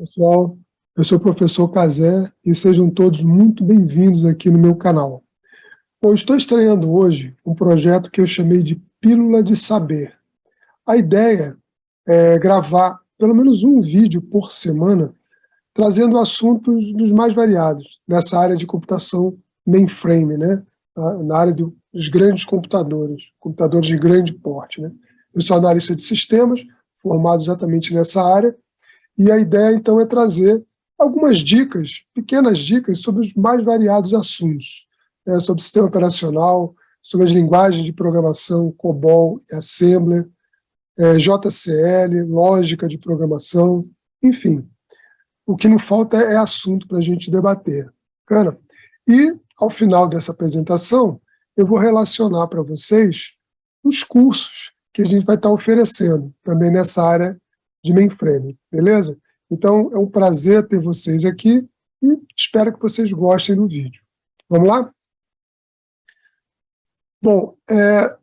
Pessoal, eu sou o professor Cazé e sejam todos muito bem-vindos aqui no meu canal. Bom, estou estreando hoje um projeto que eu chamei de Pílula de Saber. A ideia é gravar pelo menos um vídeo por semana, trazendo assuntos dos mais variados, nessa área de computação mainframe, né? Na área dos grandes computadores de grande porte, né? Eu sou analista de sistemas, formado exatamente nessa área, e a ideia, então, é trazer algumas dicas, pequenas dicas, sobre os mais variados assuntos, né, sobre sistema operacional, sobre as linguagens de programação, COBOL e Assembler, JCL, lógica de programação, enfim. O que não falta é assunto para a gente debater. Bacana? E, ao final dessa apresentação, eu vou relacionar para vocês os cursos que a gente vai estar oferecendo, também nessa área de mainframe, beleza? Então, é um prazer ter vocês aqui e espero que vocês gostem do vídeo. Vamos lá? Bom,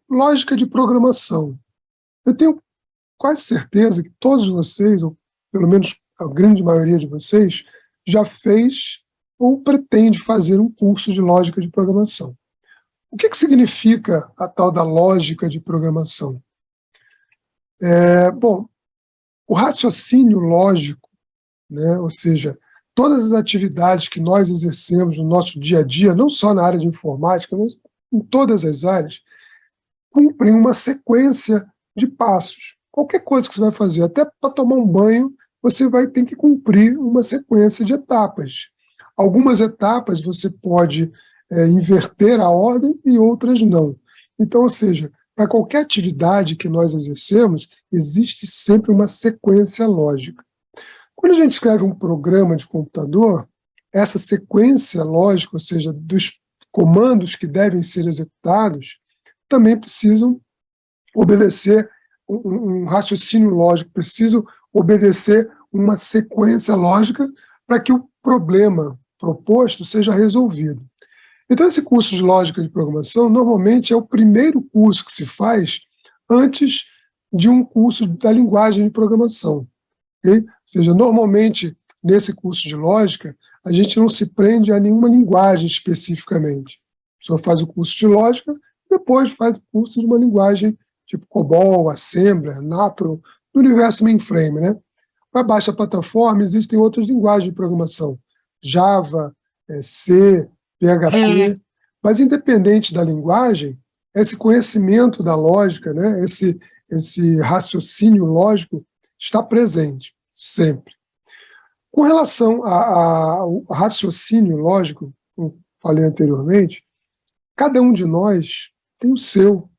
lógica de programação. Eu tenho quase certeza que todos vocês, ou pelo menos a grande maioria de vocês, já fez ou pretende fazer um curso de lógica de programação. O que significa a tal da lógica de programação? Bom, o raciocínio lógico, né, ou seja, todas as atividades que nós exercemos no nosso dia a dia, não só na área de informática, mas em todas as áreas, cumprem uma sequência de passos. Qualquer coisa que você vai fazer, até para tomar um banho, você vai ter que cumprir uma sequência de etapas. Algumas etapas você pode inverter a ordem e outras não. Então, ou seja, para qualquer atividade que nós exercemos, existe sempre uma sequência lógica. Quando a gente escreve um programa de computador, essa sequência lógica, ou seja, dos comandos que devem ser executados, também precisam obedecer um raciocínio lógico, precisam obedecer uma sequência lógica para que o problema proposto seja resolvido. Então, esse curso de lógica de programação, normalmente, é o primeiro curso que se faz antes de um curso da linguagem de programação. Okay? Ou seja, normalmente, nesse curso de lógica, a gente não se prende a nenhuma linguagem especificamente. A pessoa faz o curso de lógica, depois faz o curso de uma linguagem tipo COBOL, Assembler, Napro, no universo mainframe, né? Para baixa plataforma, existem outras linguagens de programação, Java, C, PHP, mas independente da linguagem, esse conhecimento da lógica, né, esse raciocínio lógico está presente, sempre. Com relação ao raciocínio lógico, como falei anteriormente, cada um de nós tem o seu.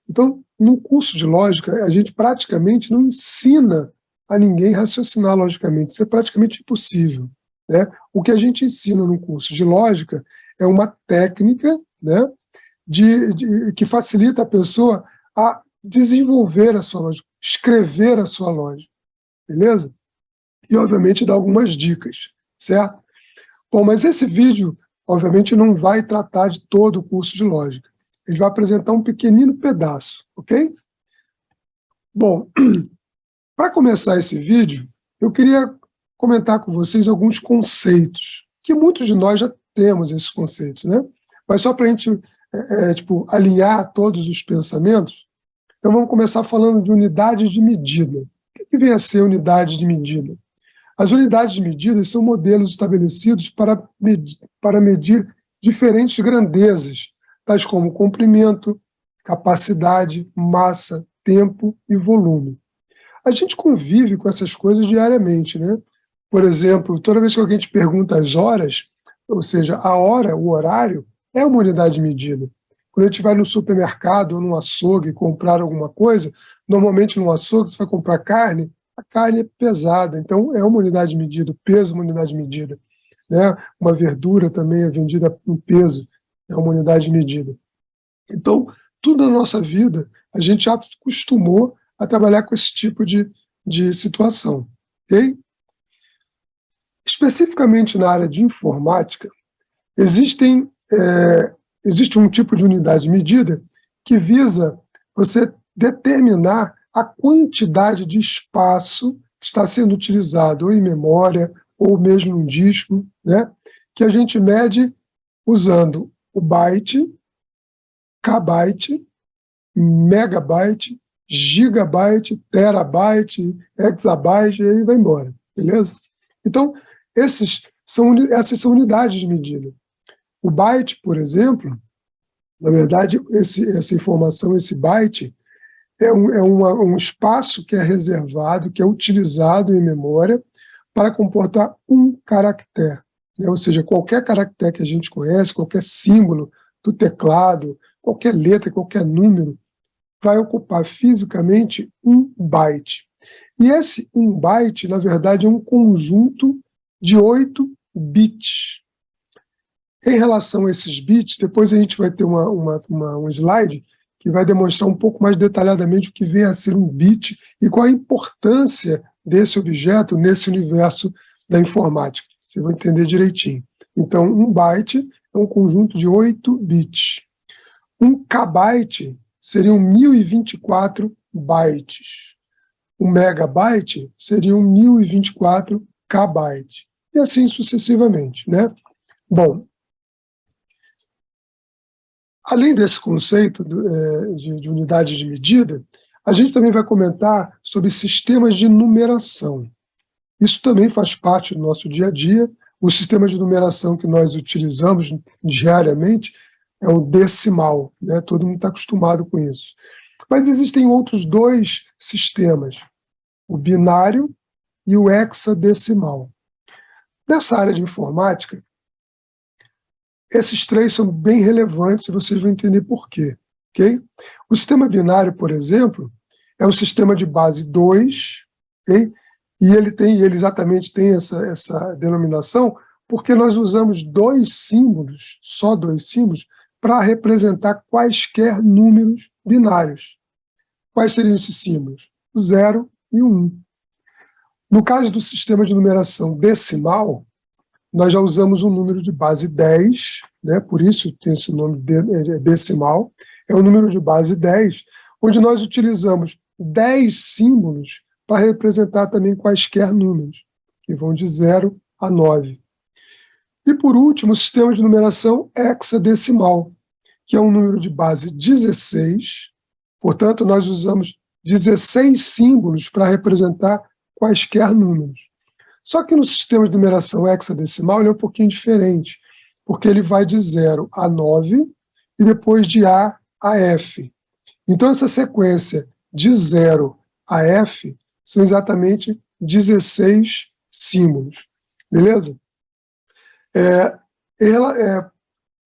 Então, no curso de lógica, a gente praticamente não ensina a ninguém raciocinar logicamente. Isso é praticamente impossível, né? O que a gente ensina no curso de lógica é uma técnica, né, que facilita a pessoa a desenvolver a sua lógica, escrever a sua lógica, beleza? E, obviamente, dar algumas dicas, certo? Bom, mas esse vídeo, obviamente, não vai tratar de todo o curso de lógica. Ele vai apresentar um pequenino pedaço, ok? Bom, para começar esse vídeo, eu queria comentar com vocês alguns conceitos, que muitos de nós já temos esses conceitos, né? Mas só para a gente alinhar todos os pensamentos, então vamos começar falando de unidades de medida. O que vem a ser unidade de medida? As unidades de medida são modelos estabelecidos para medir diferentes grandezas, tais como comprimento, capacidade, massa, tempo e volume. A gente convive com essas coisas diariamente, né? Por exemplo, toda vez que alguém te pergunta as horas, ou seja, a hora, o horário, é uma unidade de medida. Quando a gente vai no supermercado ou no açougue comprar alguma coisa, normalmente no açougue você vai comprar carne, a carne é pesada, então é uma unidade de medida, o peso é uma unidade de medida, né? Uma verdura também é vendida em peso, é uma unidade de medida. Então, tudo na nossa vida, a gente já acostumou a trabalhar com esse tipo de situação, ok? Especificamente na área de informática, existe um tipo de unidade de medida que visa você determinar a quantidade de espaço está sendo utilizado ou em memória, ou mesmo no disco, né, que a gente mede usando o byte, kbyte, megabyte, gigabyte, terabyte, exabyte, e aí vai embora, beleza? Então, essas são unidades de medida. O byte, por exemplo, na verdade, essa informação, esse byte, é um espaço que é reservado, que é utilizado em memória para comportar um caractere, né? Ou seja, qualquer caractere que a gente conhece, qualquer símbolo do teclado, qualquer letra, qualquer número, vai ocupar fisicamente um byte. E esse 1 byte, na verdade, é um conjunto de 8 bits. Em relação a esses bits, depois a gente vai ter um slide que vai demonstrar um pouco mais detalhadamente o que vem a ser um bit e qual a importância desse objeto nesse universo da informática. Vocês vão entender direitinho. Então, um byte é um conjunto de 8 bits. Um kbyte seriam 1024 bytes. Um megabyte seriam 1024 kbytes. E assim sucessivamente, né? Bom, além desse conceito de unidades de medida, a gente também vai comentar sobre sistemas de numeração. Isso também faz parte do nosso dia a dia. O sistema de numeração que nós utilizamos diariamente é o decimal, né? Todo mundo está acostumado com isso. Mas existem outros dois sistemas, o binário e o hexadecimal. Nessa área de informática, esses três são bem relevantes e vocês vão entender por quê. Okay? O sistema binário, por exemplo, é um sistema de base 2, okay? E ele exatamente tem essa denominação porque nós usamos só dois símbolos, para representar quaisquer números binários. Quais seriam esses símbolos? O 0 e o 1. No caso do sistema de numeração decimal, nós já usamos um número de base 10, né? Por isso tem esse nome decimal, é o número de base 10, onde nós utilizamos 10 símbolos para representar também quaisquer números, que vão de 0 a 9. E, por último, o sistema de numeração hexadecimal, que é um número de base 16, portanto, nós usamos 16 símbolos para representar quaisquer números. Só que no sistema de numeração hexadecimal ele é um pouquinho diferente, porque ele vai de 0 a 9 e depois de A a F. Então, essa sequência de 0 a F são exatamente 16 símbolos. Beleza?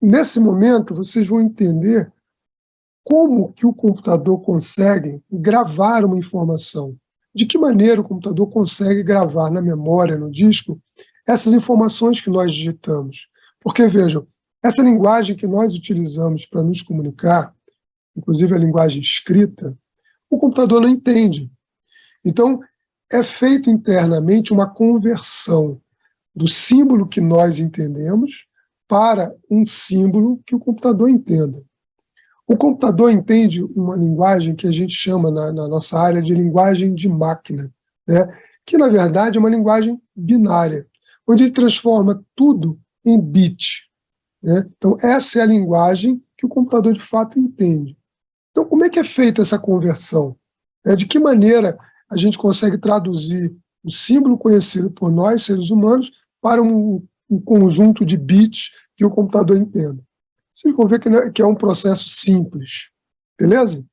Nesse momento, vocês vão entender como que o computador consegue gravar uma informação. De que maneira o computador consegue gravar na memória, no disco, essas informações que nós digitamos. Porque, vejam, essa linguagem que nós utilizamos para nos comunicar, inclusive a linguagem escrita, o computador não entende. Então, é feito internamente uma conversão do símbolo que nós entendemos para um símbolo que o computador entenda. O computador entende uma linguagem que a gente chama na nossa área de linguagem de máquina, né? Que, na verdade, é uma linguagem binária, onde ele transforma tudo em bit, né? Então, essa é a linguagem que o computador, de fato, entende. Então, como é que é feita essa conversão? De que maneira a gente consegue traduzir o símbolo conhecido por nós, seres humanos, para um conjunto de bits que o computador entenda? Vocês vão ver que é um processo simples. Beleza?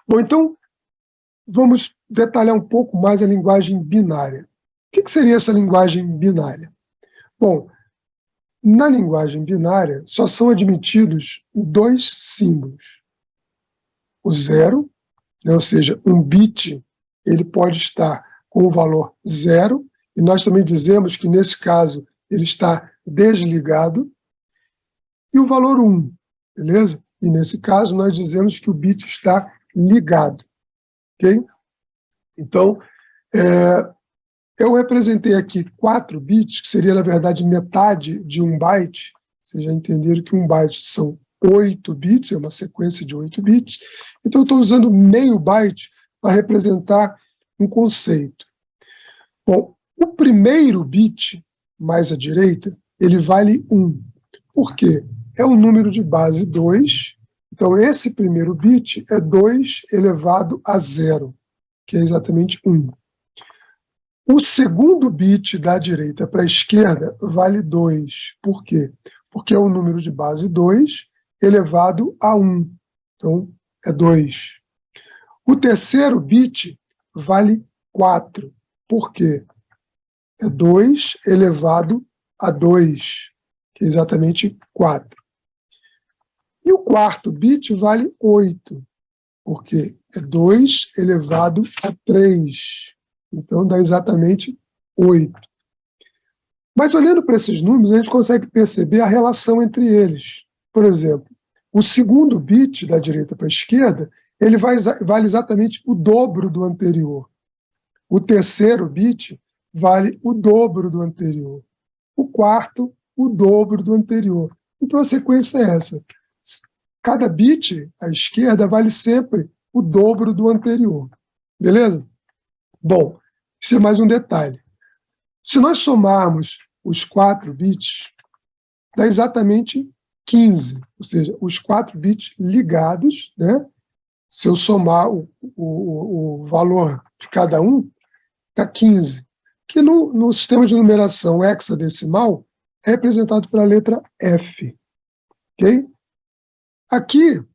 Bom, então, vamos detalhar um pouco mais a linguagem binária. O que seria essa linguagem binária? Bom, na linguagem binária, só são admitidos 2 símbolos. O 0, né, ou seja, um bit, ele pode estar com o valor 0, e nós também dizemos que, nesse caso, ele está desligado, e o valor 1, beleza? E, nesse caso, nós dizemos que o bit está ligado, ok? Então, eu representei aqui 4 bits, que seria, na verdade, metade de 1 byte. Vocês já entenderam que 1 byte são 8 bits, é uma sequência de 8 bits. Então, eu estou usando meio byte para representar um conceito. Bom, o primeiro bit, mais à direita, ele vale 1. Por quê? É o número de base 2, então esse primeiro bit é 2 elevado a 0, que é exatamente 1. O segundo bit da direita para a esquerda vale 2. Por quê? Porque é o número de base 2 elevado a 1. Então, é 2. O terceiro bit vale 4. Por quê? É 2 elevado a 2, que é exatamente 4. E o quarto bit vale 8, porque é 2 elevado a 3. Então, dá exatamente 8. Mas olhando para esses números, a gente consegue perceber a relação entre eles. Por exemplo, o segundo bit da direita para a esquerda, ele vale exatamente o dobro do anterior. O terceiro bit vale o dobro do anterior. O quarto, o dobro do anterior. Então a sequência é essa. Cada bit à esquerda vale sempre o dobro do anterior. Beleza? Bom, isso é mais um detalhe. Se nós somarmos os 4 bits, dá exatamente 15, ou seja, os 4 bits ligados, né? Se eu somar o valor de cada um, dá 15, que no sistema de numeração hexadecimal é representado pela letra F. Ok? Aqui, eu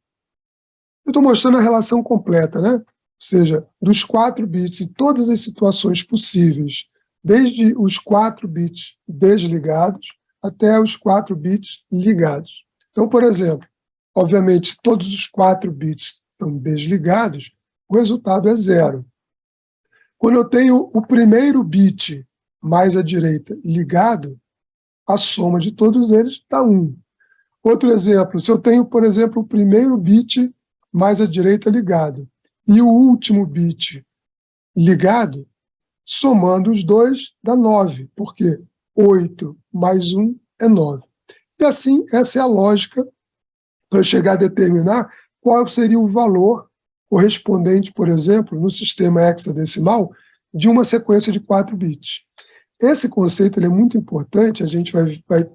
estou mostrando a relação completa, né? Ou seja, dos 4 bits em todas as situações possíveis, desde os 4 bits desligados até os 4 bits ligados. Então, por exemplo, obviamente, se todos os 4 bits estão desligados, o resultado é 0. Quando eu tenho o primeiro bit mais à direita ligado, a soma de todos eles dá 1. Outro exemplo, se eu tenho, por exemplo, o primeiro bit mais à direita ligado e o último bit ligado, somando os dois dá 9, porque 8 mais 1 é 9. E assim, essa é a lógica para chegar a determinar qual seria o valor correspondente, por exemplo, no sistema hexadecimal, de uma sequência de 4 bits. Esse conceito ele é muito importante, a gente vai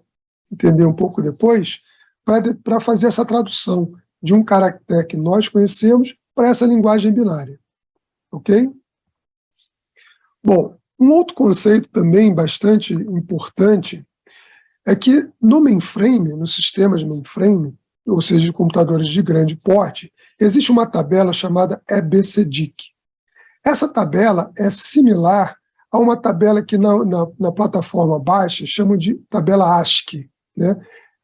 entender um pouco depois, para fazer essa tradução de um caractere que nós conhecemos para essa linguagem binária. Ok? Bom, um outro conceito também bastante importante é que no mainframe, nos sistemas de mainframe, ou seja, de computadores de grande porte, existe uma tabela chamada EBCDIC. Essa tabela é similar a uma tabela que na plataforma baixa chamam de tabela ASCII, né?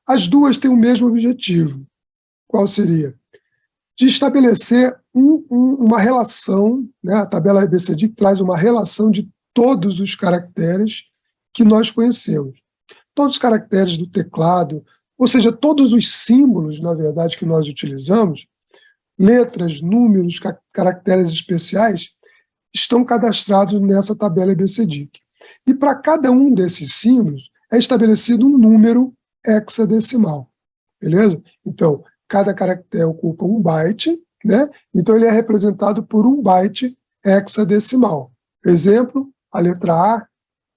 As duas têm o mesmo objetivo. Qual seria? De estabelecer uma relação, né? A tabela EBCDIC traz uma relação de todos os caracteres que nós conhecemos. Todos os caracteres do teclado, ou seja, todos os símbolos, na verdade, que nós utilizamos, letras, números, caracteres especiais, estão cadastrados nessa tabela EBCDIC. E para cada um desses símbolos é estabelecido um número hexadecimal. Beleza? Então, cada caractere ocupa 1 byte, né? Então ele é representado por 1 byte hexadecimal. Exemplo, a letra A,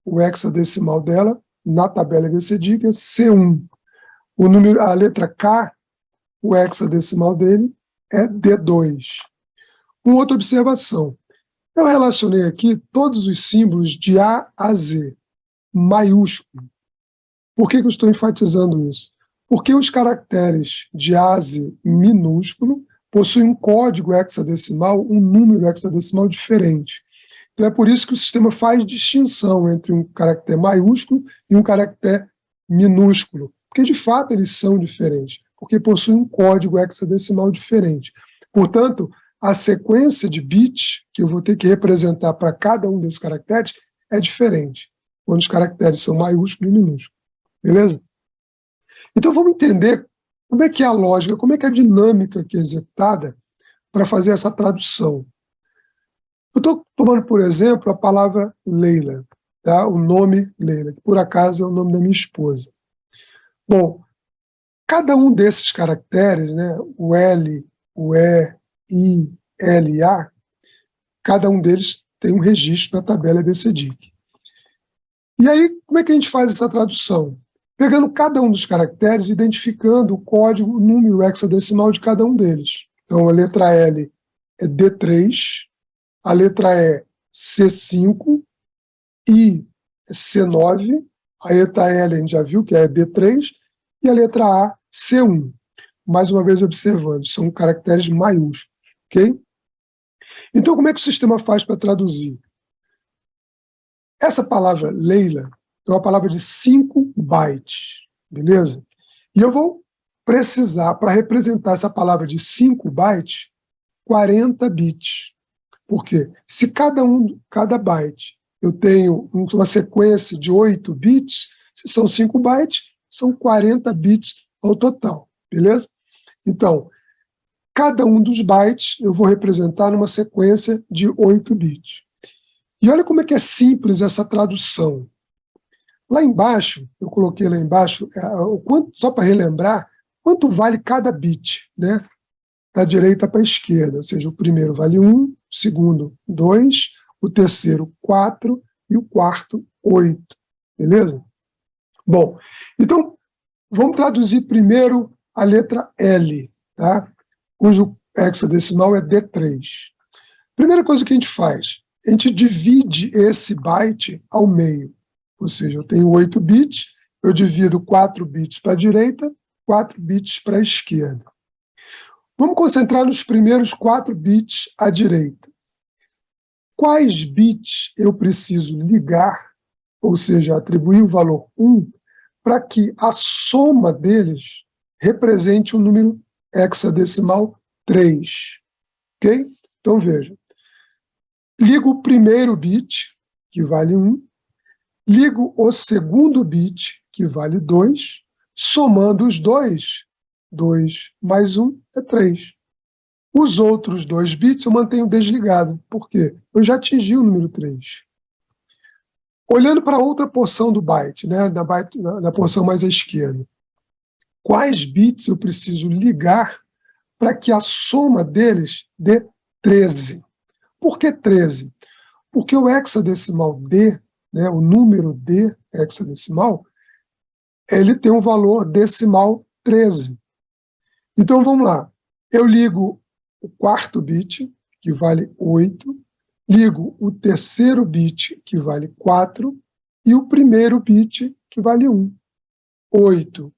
o hexadecimal dela, na tabela EBCDIC é C1. A letra K, o hexadecimal dele é D2. Uma outra observação. Eu relacionei aqui todos os símbolos de A a Z, maiúsculo. Por que eu estou enfatizando isso? Porque os caracteres de A a Z minúsculo possuem um código hexadecimal, um número hexadecimal diferente. Então é por isso que o sistema faz distinção entre um caractere maiúsculo e um caractere minúsculo, porque de fato eles são diferentes, porque possuem um código hexadecimal diferente. Portanto, a sequência de bits que eu vou ter que representar para cada um desses caracteres é diferente, quando os caracteres são maiúsculos e minúsculos. Beleza? Então vamos entender como é que é a lógica, como é que é a dinâmica que é executada para fazer essa tradução. Eu estou tomando, por exemplo, a palavra Leila, tá? O nome Leila, que por acaso é o nome da minha esposa. Bom, cada um desses caracteres, né, o L, o E, I, L e A, cada um deles tem um registro na tabela ABCDIC. E aí, como é que a gente faz essa tradução? Pegando cada um dos caracteres, identificando o código, o número hexadecimal de cada um deles. Então, a letra L é D3, a letra E, C5, I é C9, a letra L a gente já viu que é D3, e a letra A, C1. Mais uma vez observando, são caracteres maiúsculos, ok? Então, como é que o sistema faz para traduzir? Essa palavra Leila é uma palavra de 5 bytes, beleza? E eu vou precisar, para representar essa palavra de 5 bytes, 40 bits. Por quê? Se cada byte eu tenho uma sequência de 8 bits, se são 5 bytes, são 40 bits ao total, beleza? Então, cada um dos bytes eu vou representar numa sequência de 8 bits. E olha como é que é simples essa tradução. Lá embaixo, eu coloquei lá embaixo, só para relembrar, quanto vale cada bit, né? Da direita para a esquerda, ou seja, o primeiro vale 1, o segundo 2, o terceiro 4 e o quarto 8, beleza? Bom, então vamos traduzir primeiro a letra L, tá? Cujo hexadecimal é D3. Primeira coisa que a gente faz, a gente divide esse byte ao meio, ou seja, eu tenho 8 bits, eu divido 4 bits para a direita, 4 bits para a esquerda. Vamos concentrar nos primeiros 4 bits à direita. Quais bits eu preciso ligar, ou seja, atribuir o valor 1, para que a soma deles represente o número hexadecimal 3. Ok? Então, veja. Ligo o primeiro bit, que vale 1, ligo o segundo bit, que vale 2, somando os dois, 2 mais 1 é 3. Os outros 2 bits eu mantenho desligado. Por quê? Eu já atingi o número 3. Olhando para outra porção do byte, né, na porção mais à esquerda, quais bits eu preciso ligar para que a soma deles dê 13? Por que 13? Porque o hexadecimal D, né, o número D hexadecimal, ele tem um valor decimal 13. Então, vamos lá. Eu ligo o quarto bit, que vale 8, ligo o terceiro bit, que vale 4, e o primeiro bit, que vale 1. 8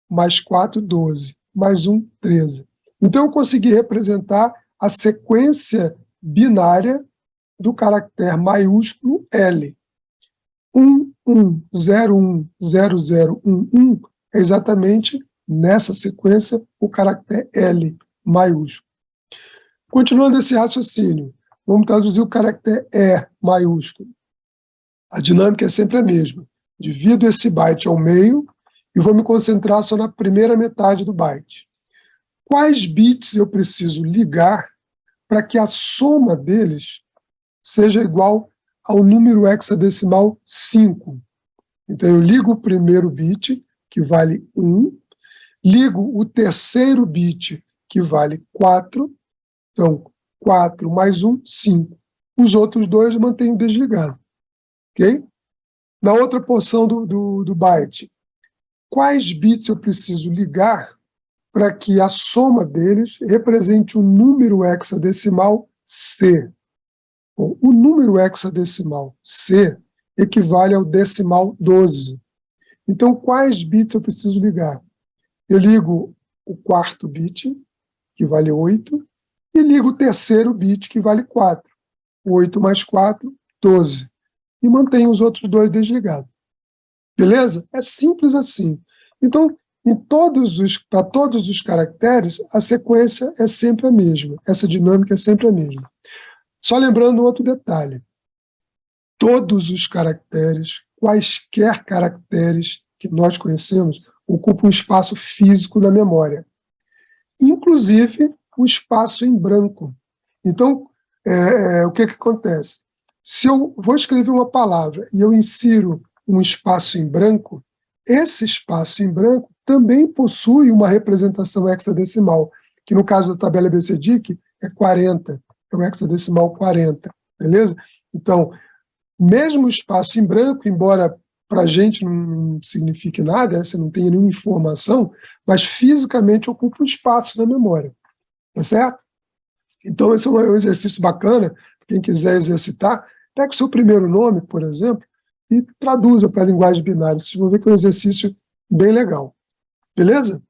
mais 4, 12, mais 1, 13. Então, eu consegui representar a sequência binária do caractere maiúsculo L. 1, 1, 0, 1, 0, 0, 1, 1 é exatamente nessa sequência o caractere L maiúsculo. Continuando esse raciocínio, vamos traduzir o caractere E maiúsculo. A dinâmica é sempre a mesma. Divido esse byte ao meio e vou me concentrar só na primeira metade do byte. Quais bits eu preciso ligar para que a soma deles seja igual ao número hexadecimal 5? Então, eu ligo o primeiro bit, que vale 1, ligo o terceiro bit, que vale 4, então, 4 mais 1, 5. Os outros dois eu mantenho desligado. Ok? Na outra porção do byte, quais bits eu preciso ligar para que a soma deles represente o número hexadecimal C? Bom, o número hexadecimal C equivale ao decimal 12. Então, quais bits eu preciso ligar? Eu ligo o quarto bit, que vale 8, e ligo o terceiro bit, que vale 4. 8 mais 4, 12. E mantenho os outros dois desligados. Beleza? É simples assim. Então, para todos os caracteres, a sequência é sempre a mesma. Essa dinâmica é sempre a mesma. Só lembrando um outro detalhe. Todos os caracteres, quaisquer caracteres que nós conhecemos, ocupam um espaço físico na memória. Inclusive, o espaço em branco. Então, o que acontece? Se eu vou escrever uma palavra e eu insiro um espaço em branco, esse espaço em branco também possui uma representação hexadecimal, que no caso da tabela ABCDIC é 40, é o hexadecimal 40, beleza? Então, mesmo o espaço em branco, embora para a gente não signifique nada, você não tenha nenhuma informação, mas fisicamente ocupa um espaço na memória, tá certo? Então, esse é um exercício bacana, quem quiser exercitar, pega o seu primeiro nome, por exemplo, e traduza para a linguagem binária. Vocês vão ver que é um exercício bem legal. Beleza?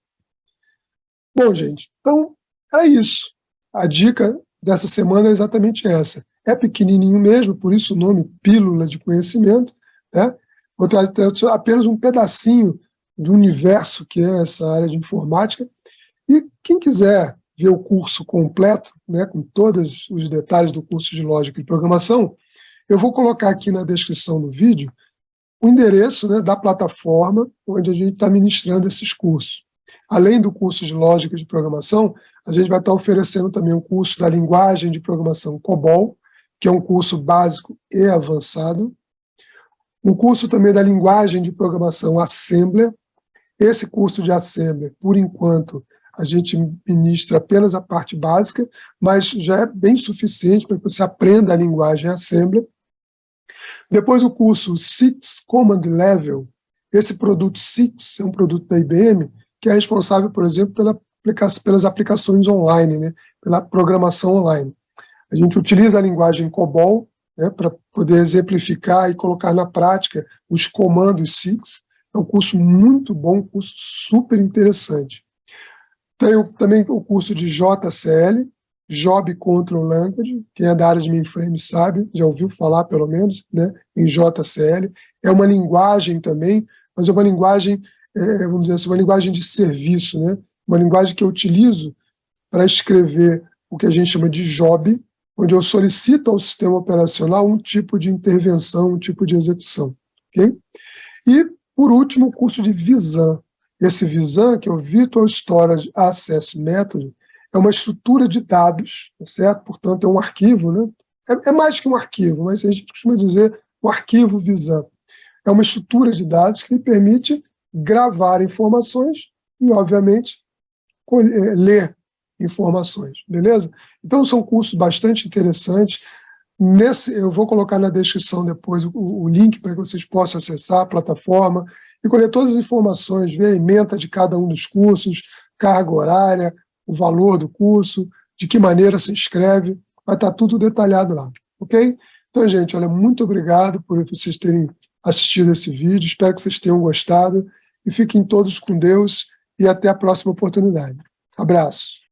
Bom, gente, então é isso. A dica dessa semana é exatamente essa. É pequenininho mesmo, por isso o nome Pílula de Conhecimento, né? Vou trazer apenas um pedacinho do universo que é essa área de informática. E quem quiser ver o curso completo, né, com todos os detalhes do curso de Lógica e Programação, eu vou colocar aqui na descrição do vídeo o endereço, né, da plataforma onde a gente está ministrando esses cursos. Além do curso de Lógica de Programação, a gente vai estar oferecendo também um curso da linguagem de programação COBOL, que é um curso básico e avançado. Um curso também da linguagem de programação Assembler. Esse curso de Assembler, por enquanto, a gente ministra apenas a parte básica, mas já é bem suficiente para que você aprenda a linguagem Assembler. Depois o curso Six Command Level. Esse produto Six é um produto da IBM que é responsável, por exemplo, pelas aplicações online, né, pela programação online. A gente utiliza a linguagem COBOL, né, para poder exemplificar e colocar na prática os comandos Six. É um curso muito bom, um curso super interessante. Tem também o curso de JCL, Job Control Language, quem é da área de mainframe sabe, já ouviu falar pelo menos, né, em JCL. É uma linguagem também, mas é uma linguagem, vamos dizer assim, uma linguagem de serviço, né, uma linguagem que eu utilizo para escrever o que a gente chama de job, onde eu solicito ao sistema operacional um tipo de intervenção, um tipo de execução. Okay? E, por último, o curso de Visan. Esse Visan, que é o Virtual Storage Access Method, é uma estrutura de dados, certo? Portanto, é um arquivo, né? É mais que um arquivo, mas a gente costuma dizer o arquivo Visan. É uma estrutura de dados que lhe permite gravar informações e, obviamente, ler informações, beleza? Então, são cursos bastante interessantes. Eu vou colocar na descrição depois o link para que vocês possam acessar a plataforma e colher todas as informações, ver a ementa de cada um dos cursos, carga horária, o valor do curso, de que maneira se inscreve, vai estar tudo detalhado lá, ok? Então, gente, olha, muito obrigado por vocês terem assistido esse vídeo, espero que vocês tenham gostado e fiquem todos com Deus e até a próxima oportunidade. Abraço.